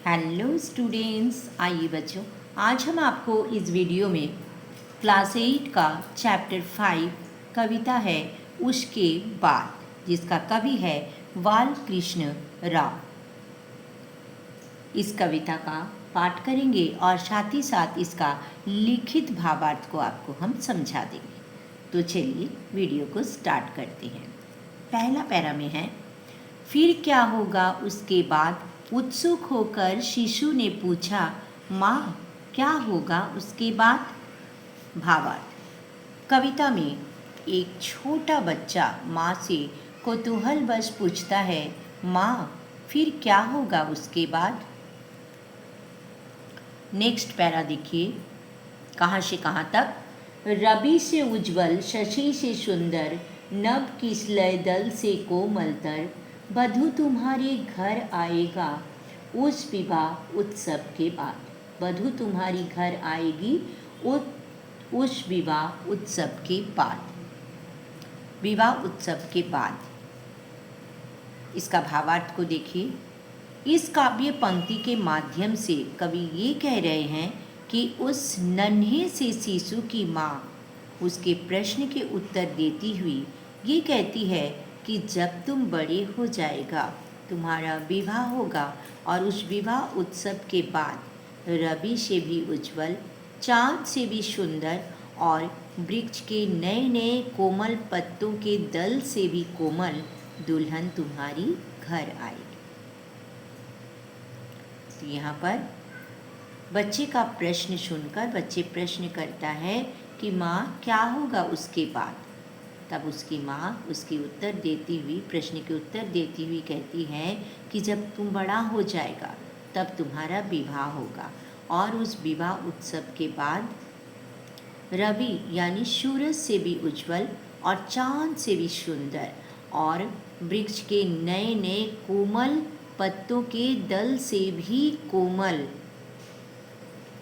Hello students, आइए बच्चों, आज हम आपको इस वीडियो में क्लास 8 का चैप्टर 5 कविता है उसके बाद, जिसका कवि है बालकृष्ण राव। इस कविता का पाठ करेंगे और साथ ही साथ इसका लिखित भावार्थ को आपको हम समझा देंगे। तो चलिए वीडियो को स्टार्ट करते हैं। पहला पैरा में है, फिर क्या होगा उसके बाद। उत्सुक होकर शिशु ने पूछा, माँ क्या होगा उसके बाद। भावार्थ, कविता में एक छोटा बच्चा माँ से कौतूहलवश पूछता है, माँ फिर क्या होगा उसके बाद। नेक्स्ट पैरा देखिए, कहाँ से कहाँ तक। रवि से उज्जवल, शशि से सुंदर, नभ किसलय दल से कोमलतर, वधू तुम्हारे घर आएगा उस विवाह उत्सव के बाद। वधू तुम्हारी घर आएगी उस विवाह उत्सव के बाद। विवाह उत्सव के बाद, इसका भावार्थ को देखिए। इस काव्य पंक्ति के माध्यम से कवि ये कह रहे हैं कि उस नन्हे से शिशु की माँ उसके प्रश्न के उत्तर देती हुई ये कहती है कि जब तुम बड़े हो जाएगा, तुम्हारा विवाह होगा और उस विवाह उत्सव के बाद रवि से भी उज्जवल, चाँद से भी सुंदर और वृक्ष के नए नए कोमल पत्तों के दल से भी कोमल दुल्हन तुम्हारी घर आएगी। तो यहाँ पर बच्चे का प्रश्न सुनकर बच्चे प्रश्न करता है कि माँ क्या होगा उसके बाद। तब उसकी माँ उसके उत्तर देती हुई, प्रश्न के उत्तर देती हुई कहती है कि जब तुम बड़ा हो जाएगा तब तुम्हारा विवाह होगा और उस विवाह उत्सव के बाद रवि यानी सूरज से भी उज्जवल और चाँद से भी सुंदर और वृक्ष के नए नए कोमल पत्तों के दल से भी कोमल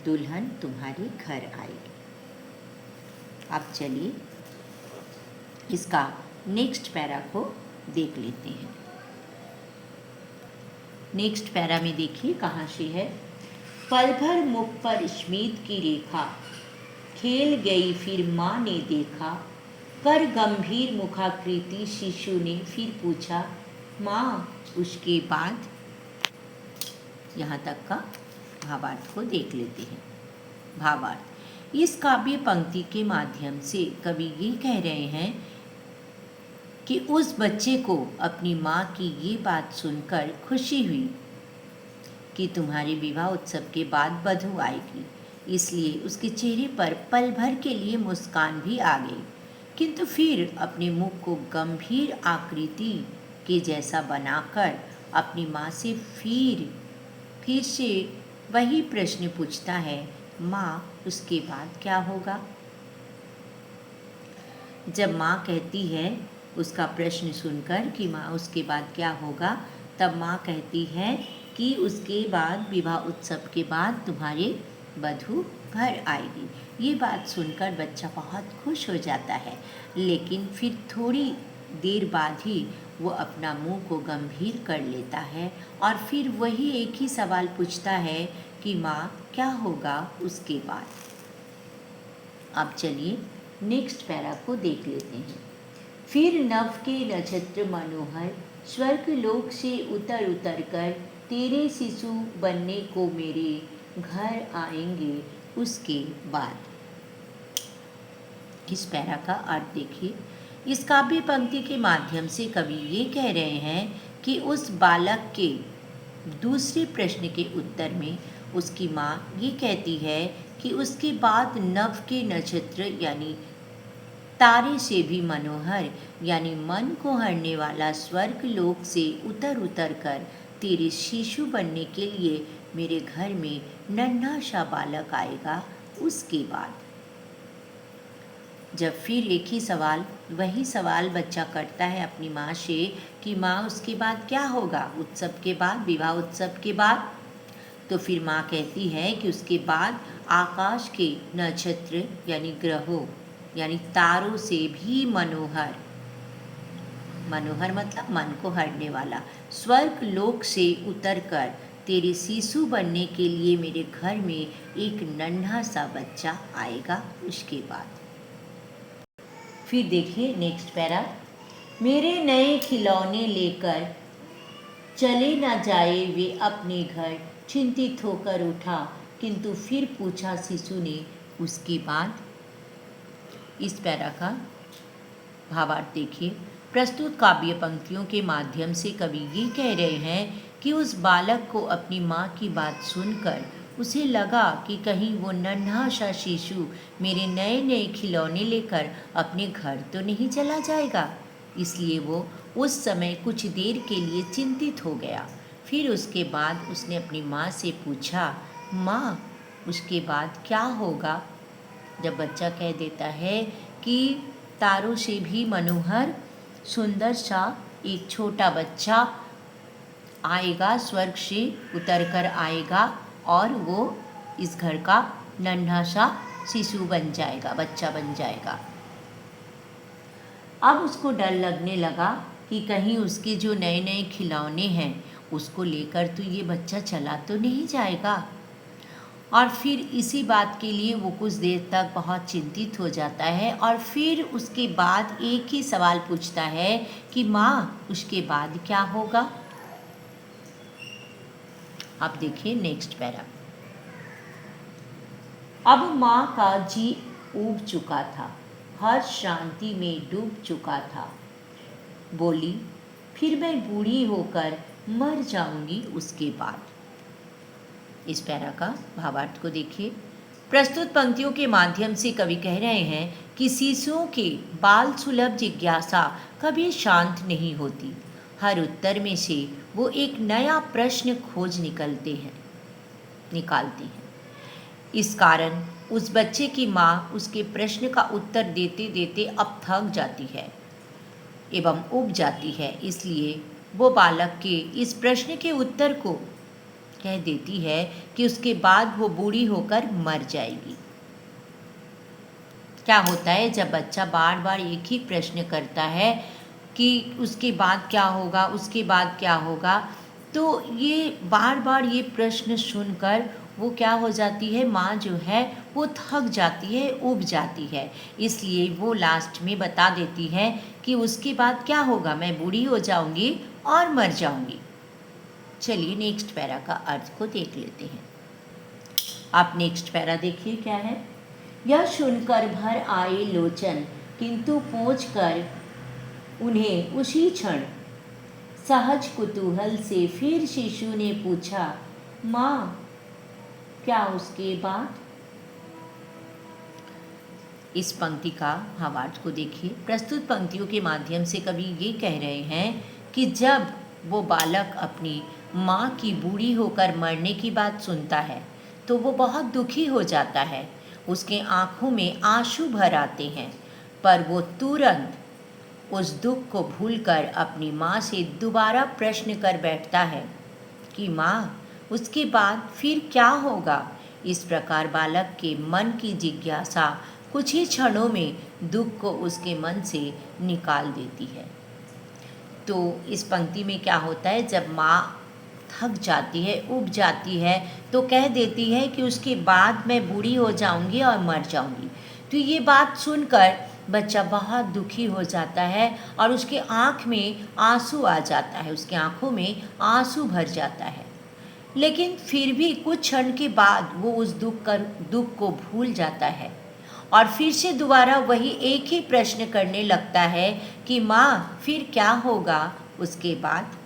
दुल्हन तुम्हारे घर आएगी। अब चलिए इसका नेक्स्ट पैरा को देख लेते हैं। नेक्स्ट पैरा में देखिए कहाँ से है। पल भर मुख पर स्मित की रेखा, खेल गई फिर माँ ने देखा, कर गंभीर मुखाकृति शिशु ने फिर पूछा, माँ उसके बाद। यहाँ तक का भावार्थ को देख लेते हैं। भावार्थ, इस काव्य पंक्ति के माध्यम से कवि ये कह रहे हैं कि उस बच्चे को अपनी माँ की ये बात सुनकर खुशी हुई कि तुम्हारे विवाह उत्सव के बाद वधू आएगी, इसलिए उसके चेहरे पर पल भर के लिए मुस्कान भी आ गई, किंतु फिर अपने मुख को गंभीर आकृति के जैसा बनाकर अपनी माँ से फिर से वही प्रश्न पूछता है, माँ उसके बाद क्या होगा। जब माँ कहती है उसका प्रश्न सुनकर कि माँ उसके बाद क्या होगा, तब माँ कहती है कि उसके बाद विवाह उत्सव के बाद तुम्हारे वधू घर आएगी। ये बात सुनकर बच्चा बहुत खुश हो जाता है, लेकिन फिर थोड़ी देर बाद ही वो अपना मुंह को गंभीर कर लेता है और फिर वही एक ही सवाल पूछता है कि माँ क्या होगा उसके बाद। अब चलिए नेक्स्ट पैरा को देख लेते हैं। फिर नभ के नक्षत्र मनोहर, स्वर्ग लोक से उतर उतर कर तेरे शिशु बनने को मेरे घर आएंगे उसके बाद। इस पैरा का अर्थ देखिए। इस काव्य पंक्ति के माध्यम से कवि ये कह रहे हैं कि उस बालक के दूसरे प्रश्न के उत्तर में उसकी माँ ये कहती है कि उसके बाद नभ के नक्षत्र यानी तारे से भी मनोहर यानी मन को हरने वाला स्वर्ग लोक से उतर उतर कर तेरे शिशु बनने के लिए मेरे घर में नन्हा सा बालक आएगा उसके बाद। जब फिर एक ही सवाल, वही सवाल बच्चा करता है अपनी माँ से कि माँ उसके बाद क्या होगा उत्सव के बाद, विवाह उत्सव के बाद, तो फिर माँ कहती है कि उसके बाद आकाश के नक्षत्र यानी ग्रहों यानी तारों से भी मनोहर, मनोहर मतलब मन को हरने वाला, स्वर्ग लोक से उतरकर तेरे शिशु बनने के लिए मेरे घर में एक नन्हा सा बच्चा आएगा। उसके बाद फिर देखिए नेक्स्ट पैरा। मेरे नए खिलौने लेकर चले न जाए वे अपने घर, चिंतित होकर उठा किंतु फिर पूछा शिशु ने उसके बाद। इस पैरा का भावार्थ देखिए। प्रस्तुत काव्य पंक्तियों के माध्यम से कवि ये कह रहे हैं कि उस बालक को अपनी माँ की बात सुनकर उसे लगा कि कहीं वो नन्हा सा शिशु मेरे नए नए खिलौने लेकर अपने घर तो नहीं चला जाएगा। इसलिए वो उस समय कुछ देर के लिए चिंतित हो गया। फिर उसके बाद उसने अपनी माँ से पूछा, माँ उसके बाद क्या होगा? जब बच्चा कह देता है कि तारों से भी मनोहर सुंदर सा एक छोटा बच्चा आएगा, स्वर्ग से उतर कर आएगा और वो इस घर का नन्हा सा शिशु बन जाएगा, बच्चा बन जाएगा। अब उसको डर लगने लगा कि कहीं उसके जो नए नए खिलौने हैं उसको लेकर तो ये बच्चा चला तो नहीं जाएगा। और फिर इसी बात के लिए वो कुछ देर तक बहुत चिंतित हो जाता है और फिर उसके बाद एक ही सवाल पूछता है कि माँ उसके बाद क्या होगा? अब देखिए नेक्स्ट पैरा। अब माँ का जी ऊब चुका था, हर शांति में डूब चुका था। बोली, फिर मैं बूढ़ी होकर मर जाऊंगी उसके बाद। इस पैरा का भावार्थ को देखिए। प्रस्तुत पंक्तियों के माध्यम से कवि कह रहे हैं कि शिशुओं के बाल सुलभ जिज्ञासा कभी शांत नहीं होती। हर उत्तर में से वो एक नया प्रश्न खोज निकालते हैं। इस कारण उस बच्चे की माँ उसके प्रश्न का उत्तर देते देते अब थक जाती है एवं ऊब जाती है। इसलिए वो बालक के इस प्रश्न के उत्तर को कह देती है कि उसके बाद वो बूढ़ी होकर मर जाएगी। क्या होता है जब बच्चा बार बार एक ही प्रश्न करता है कि उसके बाद क्या होगा, उसके बाद क्या होगा, तो ये बार बार ये प्रश्न सुनकर वो क्या हो जाती है, माँ जो है वो थक जाती है, ऊब जाती है। इसलिए वो लास्ट में बता देती है कि उसके बाद क्या होगा, मैं बूढ़ी हो जाऊंगी और मर जाऊंगी। चलिए नेक्स्ट पैरा का अर्थ को देख लेते हैं। आप नेक्स्ट पैरा देखिए क्या है। यह सुनकर भर आए लोचन किंतु पहुँच कर उन्हें उसी क्षण सहज कुतूहल से फिर शिशु ने पूछा, माँ क्या उसके बाद? इस पंक्ति का भावार्थ को देखिए। प्रस्तुत पंक्तियों के माध्यम से कवि ये कह रहे हैं कि जब वो बालक अपनी माँ की बूढ़ी होकर मरने की बात सुनता है तो वो बहुत दुखी हो जाता है। उसके आँखों में आंसू भर आते हैं, पर वो तुरंत उस दुख को भूलकर अपनी माँ से दोबारा प्रश्न कर बैठता है कि माँ उसके बाद फिर क्या होगा। इस प्रकार बालक के मन की जिज्ञासा कुछ ही क्षणों में दुख को उसके मन से निकाल देती है। तो इस पंक्ति में क्या होता है, जब माँ थक जाती है, ऊब जाती है, तो कह देती है कि उसके बाद मैं बूढ़ी हो जाऊंगी और मर जाऊंगी। तो ये बात सुनकर बच्चा बहुत दुखी हो जाता है और उसके आँख में आंसू आ जाता है, उसकी आँखों में आंसू भर जाता है। लेकिन फिर भी कुछ क्षण के बाद वो उस दुख को भूल जाता है और फिर से दोबारा वही एक ही प्रश्न करने लगता है कि माँ फिर क्या होगा उसके बाद।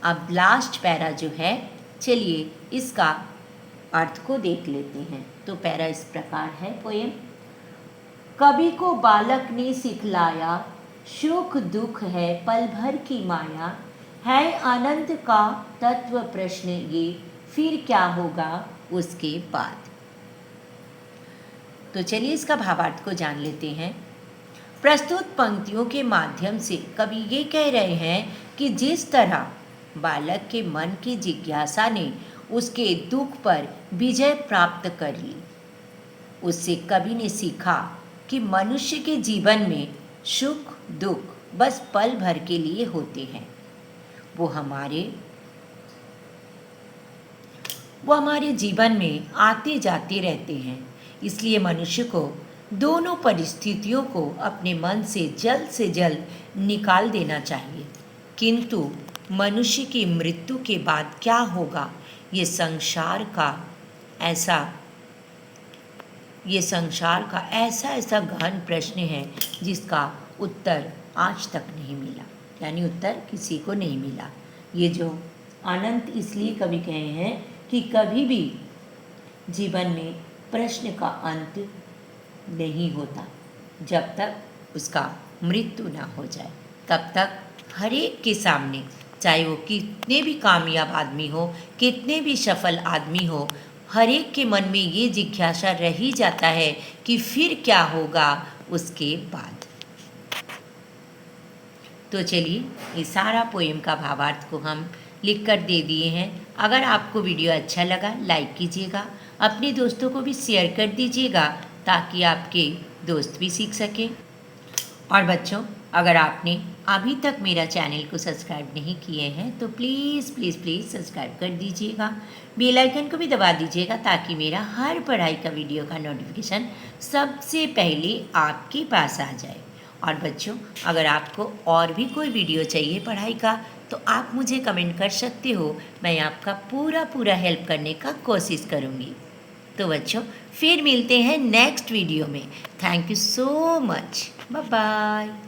अब लास्ट पैरा जो है, चलिए इसका अर्थ को देख लेते हैं। तो पैरा इस प्रकार है पोएम। कवि को बालक ने सिखलाया, सुख दुख है पल भर की माया, है अनंत का तत्व प्रश्न ये, फिर क्या होगा उसके बाद। तो चलिए इसका भावार्थ को जान लेते हैं। प्रस्तुत पंक्तियों के माध्यम से कवि ये कह रहे हैं कि जिस तरह बालक के मन की जिज्ञासा ने उसके दुख पर विजय प्राप्त कर ली, उससे कवि ने सीखा कि मनुष्य के जीवन में सुख दुख बस पल भर के लिए होते हैं। वो हमारे वो हमारे जीवन में आते जाते रहते हैं। इसलिए मनुष्य को दोनों परिस्थितियों को अपने मन से जल्द निकाल देना चाहिए। किंतु मनुष्य की मृत्यु के बाद क्या होगा, ऐसा ये संसार का ऐसा गहन प्रश्न है जिसका उत्तर आज तक नहीं मिला, यानी उत्तर किसी को नहीं मिला। ये जो अनंत इसलिए कवि कहे हैं कि कभी भी जीवन में प्रश्न का अंत नहीं होता। जब तक उसका मृत्यु ना हो जाए तब तक हर एक के सामने, चाहे वो कितने भी कामयाब आदमी हो, कितने भी सफल आदमी हो, हर एक के मन में ये जिज्ञासा रह ही जाता है कि फिर क्या होगा उसके बाद। तो चलिए, ये सारा पोएम का भावार्थ को हम लिख कर दे दिए हैं। अगर आपको वीडियो अच्छा लगा लाइक कीजिएगा, अपने दोस्तों को भी शेयर कर दीजिएगा ताकि आपके दोस्त भी सीख सकें। और बच्चों, अगर आपने अभी तक मेरा चैनल को सब्सक्राइब नहीं किए हैं तो प्लीज़ प्लीज़ प्लीज़ सब्सक्राइब कर दीजिएगा, बेल आइकन को भी दबा दीजिएगा ताकि मेरा हर पढ़ाई का वीडियो का नोटिफिकेशन सबसे पहले आपके पास आ जाए। और बच्चों, अगर आपको और भी कोई वीडियो चाहिए पढ़ाई का तो आप मुझे कमेंट कर सकते हो, मैं आपका पूरा हेल्प करने का कोशिश करूँगी। तो बच्चों, फिर मिलते हैं नेक्स्ट वीडियो में। Thank you so much. Bye bye.